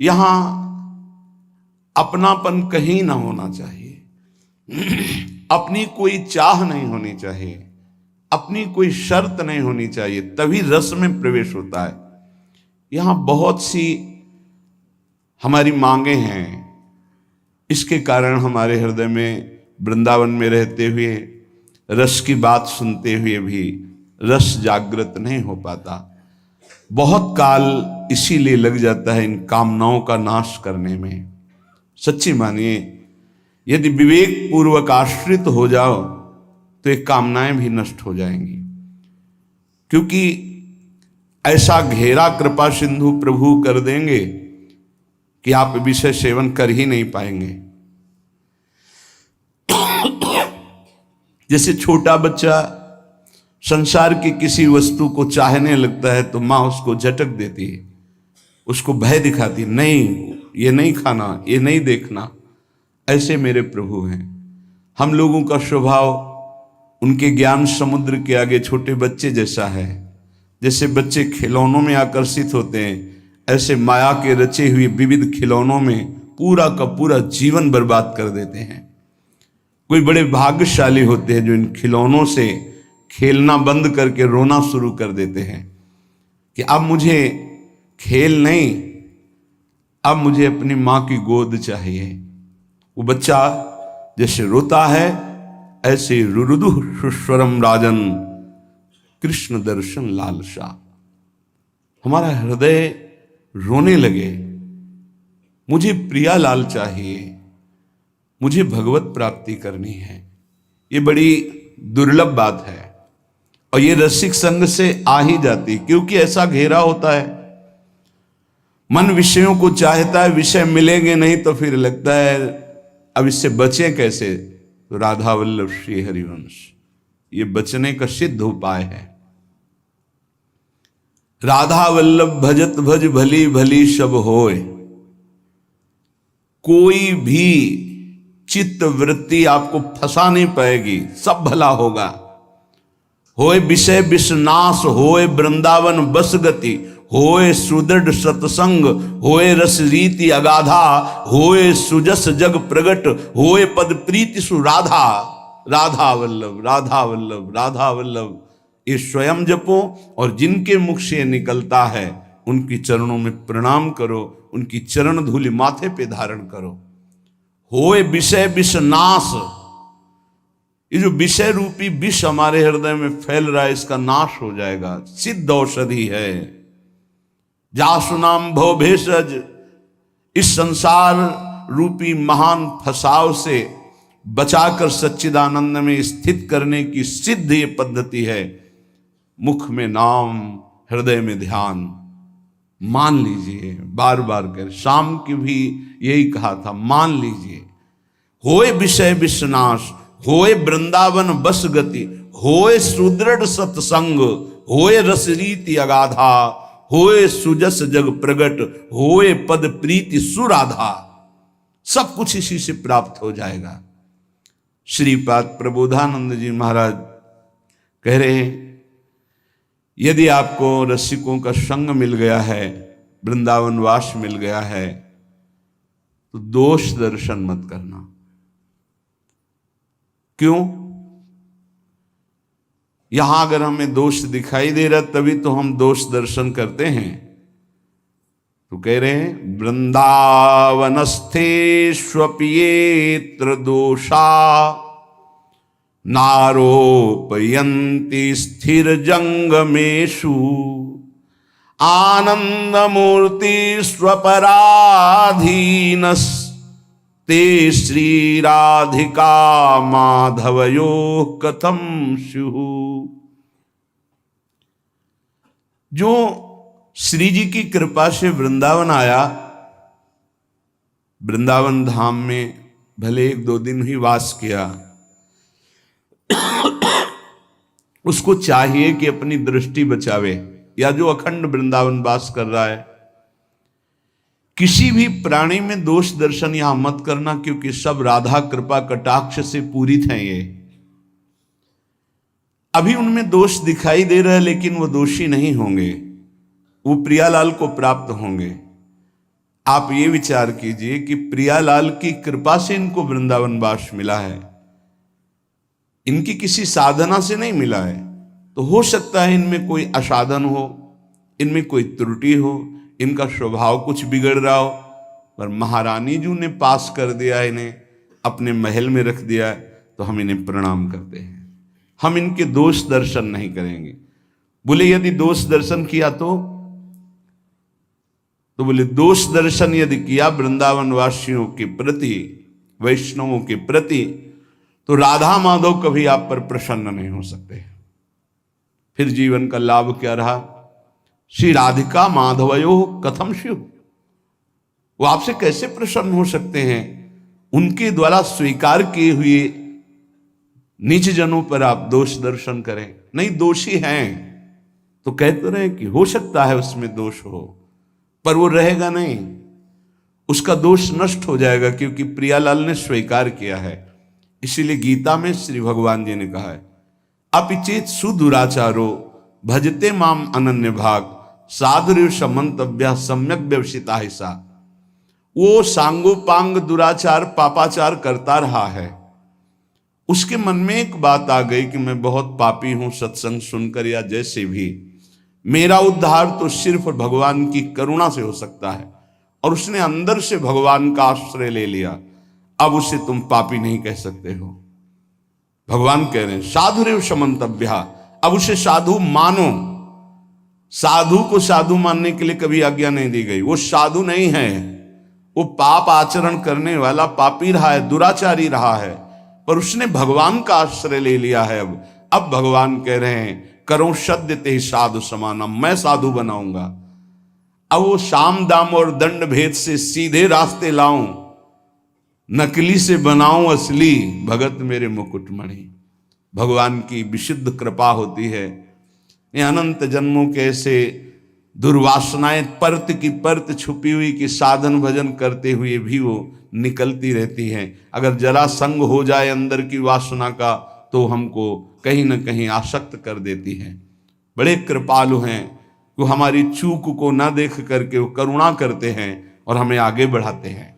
यहां अपनापन कहीं ना होना चाहिए, अपनी कोई चाह नहीं होनी चाहिए, अपनी कोई शर्त नहीं होनी चाहिए, तभी रस में प्रवेश होता है। यहां बहुत सी हमारी मांगे हैं, इसके कारण हमारे हृदय में वृंदावन में रहते हुए रस की बात सुनते हुए भी रस जागृत नहीं हो पाता। बहुत काल इसीलिए लग जाता है इन कामनाओं का नाश करने में। सच्ची मानिए, यदि विवेक पूर्वक आश्रित हो जाओ तो ये कामनाएं भी नष्ट हो जाएंगी, क्योंकि ऐसा घेरा कृपा सिंधु प्रभु कर देंगे कि आप विषय सेवन कर ही नहीं पाएंगे। जैसे छोटा बच्चा संसार की किसी वस्तु को चाहने लगता है तो माँ उसको झटक देती है, उसको भय दिखाती, नहीं ये नहीं खाना, ये नहीं देखना। ऐसे मेरे प्रभु हैं। हम लोगों का स्वभाव उनके ज्ञान समुद्र के आगे छोटे बच्चे जैसा है। जैसे बच्चे खिलौनों में आकर्षित होते हैं, ऐसे माया के रचे हुए विविध खिलौनों में पूरा का पूरा जीवन बर्बाद कर देते हैं। कोई बड़े भाग्यशाली होते हैं जो इन खिलौनों से खेलना बंद करके रोना शुरू कर देते हैं कि अब मुझे खेल नहीं, अब मुझे अपनी माँ की गोद चाहिए। वो बच्चा जैसे रोता है, ऐसे रुरुदु सुस्वरम राजन कृष्ण दर्शन लालसा। हमारा हृदय रोने लगे, मुझे प्रिया लाल चाहिए, मुझे भगवत प्राप्ति करनी है। ये बड़ी दुर्लभ बात है और ये रसिक संग से आ ही जाती, क्योंकि ऐसा घेरा होता है। मन विषयों को चाहता है, विषय मिलेंगे नहीं तो फिर लगता है अब इससे बचें कैसे। तो राधा वल्लभ श्री हरिवंश ये बचने का सिद्ध उपाय है। राधा वल्लभ भजत भज भली भली सब होय। कोई भी चित्त वृत्ति आपको फंसा नहीं पाएगी, सब भला होगा। होए विषय विषनाश, होए वृंदावन बस गति, होए सुदृढ़ सत्संग, होए रस रीति अगाधा, होए सुजस जग प्रगट, होए पद प्रीति सुराधा। राधा वल्लभ राधा वल्लभ राधा वल्लभ ये स्वयं जपो और जिनके मुख से निकलता है उनकी चरणों में प्रणाम करो, उनकी चरण धूलि माथे पे धारण करो। होए विषय विष नाश, ये जो विषय रूपी विष हमारे हृदय में फैल रहा है इसका नाश हो जाएगा। सिद्ध औषधि है। जासु नाम भव भेषज, इस संसार रूपी महान फसाव से बचाकर सच्चिदानंद में स्थित करने की सिद्ध ये पद्धति है। मुख में नाम, हृदय में ध्यान। मान लीजिए, बार बार कर, शाम की भी यही कहा था, मान लीजिए। होए विषय विषनाश, होए वृंदावन बस गति, होए सुदृढ़ सत्संग, होए रस रीति अगाधा, होए सुजस जग प्रगट, होए पद प्रीति सुराधा। सब कुछ इसी से प्राप्त हो जाएगा। श्रीपाद प्रबोधानंद जी महाराज कह रहे हैं, यदि आपको रसिकों का संग मिल गया है, वृंदावन वास मिल गया है, तो दोष दर्शन मत करना। क्यों? यहां अगर हमें दोष दिखाई दे रहा तभी तो हम दोष दर्शन करते हैं। तो कह रहे हैं, वृंदावनस्थेष्वप्येत्र दोषा नारोपयन्ति स्थिर जंगमेषु आनंदमूर्ति स्वपराधीनस ते श्री राधिका माधवयो कथम स्युः। जो श्री जी की कृपा से वृंदावन आया, वृंदावन धाम में भले 1-2 दिन ही वास किया, उसको चाहिए कि अपनी दृष्टि बचावे, या जो अखंड वृंदावन वास कर रहा है, किसी भी प्राणी में दोष दर्शन यहां मत करना, क्योंकि सब राधा कृपा कटाक्ष से पूरित हैं। ये अभी उनमें दोष दिखाई दे रहा है, लेकिन वो दोषी नहीं होंगे, वो प्रियालाल को प्राप्त होंगे। आप ये विचार कीजिए कि प्रियालाल की कृपा से इनको वृंदावन वास मिला है, इनकी किसी साधना से नहीं मिला है। तो हो सकता है इनमें कोई असाधन हो, इनमें कोई त्रुटि हो, इनका स्वभाव कुछ बिगड़ रहा हो, पर महारानी जी ने पास कर दिया, इन्हें अपने महल में रख दिया, तो हम इन्हें प्रणाम करते हैं। हम इनके दोष दर्शन नहीं करेंगे। बोले यदि दोष दर्शन किया तो बोले दोष दर्शन यदि किया वृंदावन वासियों के प्रति, वैष्णवों के प्रति, तो राधा माधव कभी आप पर प्रसन्न नहीं हो सकते। फिर जीवन का लाभ क्या रहा? श्री राधिका माधवयो कथम शिव, वो आपसे कैसे प्रसन्न हो सकते हैं? उनके द्वारा स्वीकार किए हुए नीच जनों पर आप दोष दर्शन करें। नहीं, दोषी हैं तो कहते रहे कि हो सकता है उसमें दोष हो, पर वो रहेगा नहीं, उसका दोष नष्ट हो जाएगा, क्योंकि प्रियालाल ने स्वीकार किया है। इसीलिए गीता में श्री भगवान जी ने कहा है, अपिचेत सुदुराचारो भजते माम अनन्य भाग साधुर्य समंतव्य सम्यक व्यवसिता है सा। वो सांगोपांग दुराचार पापाचार करता रहा है, उसके मन में एक बात आ गई कि मैं बहुत पापी हूं, सत्संग सुनकर या जैसे भी, मेरा उद्धार तो सिर्फ भगवान की करुणा से हो सकता है, और उसने अंदर से भगवान का आश्रय ले लिया। अब उसे तुम पापी नहीं कह सकते हो। भगवान कह रहे हैं साधुरेव समंतव्या, अब उसे साधु मानो। साधु को साधु मानने के लिए कभी आज्ञा नहीं दी गई। वो साधु नहीं है, वो पाप आचरण करने वाला पापी रहा है, दुराचारी रहा है, पर उसने भगवान का आश्रय ले लिया है। अब भगवान कह रहे हैं करो सद्य ते साधु समानम, मैं साधु बनाऊंगा। अब वो साम दाम और दंड भेद से सीधे रास्ते लाऊं, नकली से बनाऊं असली, भगत मेरे मुकुटमणि। भगवान की विशुद्ध कृपा होती है। ये अनंत जन्मों के ऐसे दुर्वासनाएं परत की परत छुपी हुई कि साधन भजन करते हुए भी वो निकलती रहती हैं। अगर जरा संग हो जाए अंदर की वासना का, तो हमको कहीं ना कहीं आसक्त कर देती हैं। बड़े कृपालु हैं, वो हमारी चूक को ना देख करके वो करुणा करते हैं और हमें आगे बढ़ाते हैं।